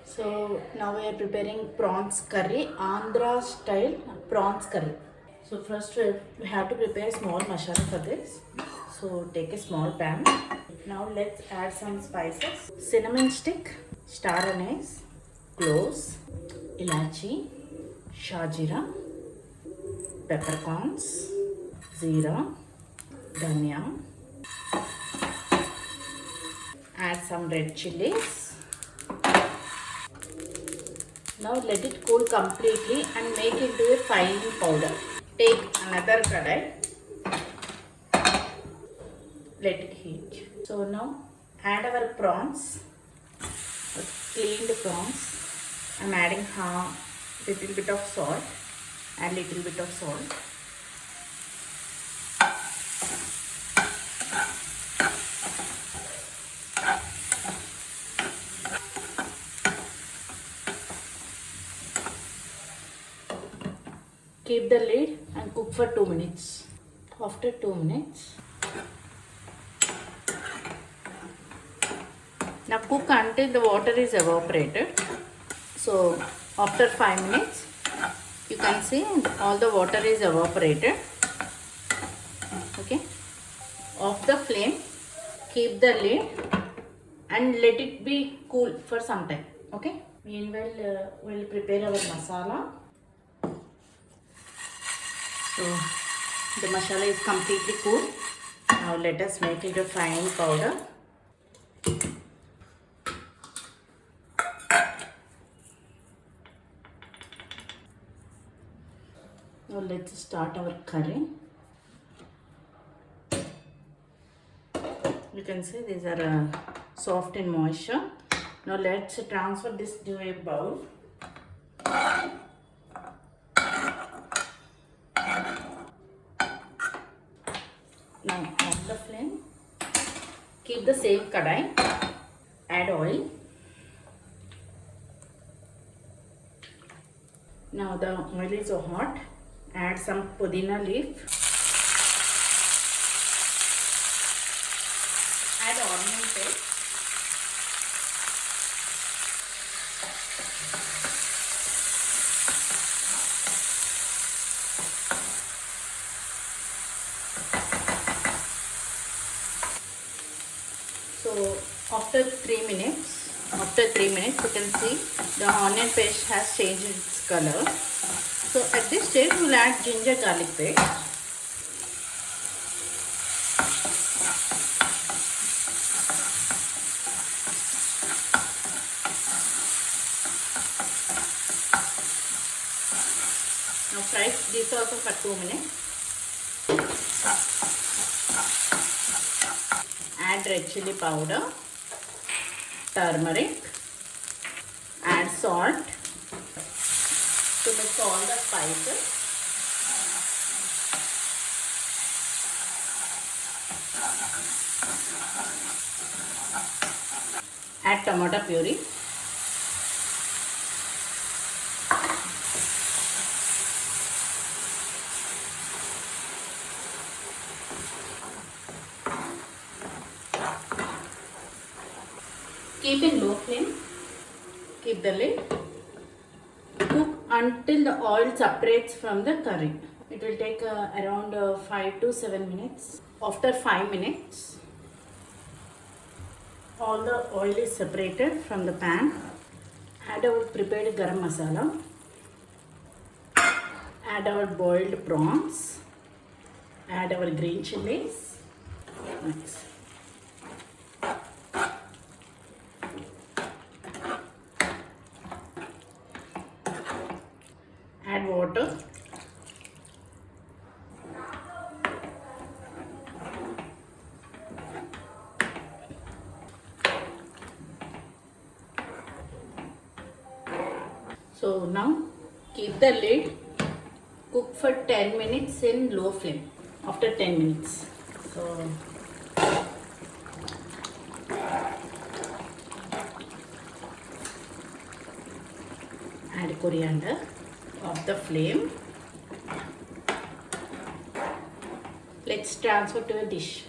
So now we are preparing prawns curry, Andhra style prawns curry. So first we have to prepare small masala for this. So take a small pan. Now let's add some spices. Cinnamon stick, star anise, cloves, ilachi, shajira, peppercorns, zira, dhania. Add some red chilies. Now let it cool completely and make it into a fine powder. Take another kadai. Let it heat. So now add our prawns, cleaned prawns. I'm adding little bit of salt and little bit of salt. Keep the lid and cook for 2 minutes. After 2 minutes, now cook until the water is evaporated. So after 5 minutes, you can see all the water is evaporated. Okay. Off the flame, keep the lid and let it be cool for some time. Okay. Meanwhile, we'll prepare our masala. So the masala is completely cool. Now let us make it a fine powder. Now let's start our curry. You can see these are soft in moisture. Now let's transfer this to a bowl. Now off the flame, keep the same kadai, add oil. Now the oil is hot, add some pudina leaf, add onion paste, so after 3 minutes you can see the onion paste has changed its color. So at this stage we will add ginger garlic paste. Now fry this also for 2 minutes. Add red chili powder, turmeric, add salt to mix all the spices. Add tomato puree. Keep in low flame. Keep the lid. Cook until the oil separates from the curry. It will take around 5 to 7 minutes. After 5 minutes, all the oil is separated from the pan. Add our prepared garam masala. Add our boiled prawns. Add our green chilies. Nice. Add water. So now keep the lid, cook for 10 minutes in low flame. After 10 minutes. So add coriander. Off the flame. Let's transfer to a dish.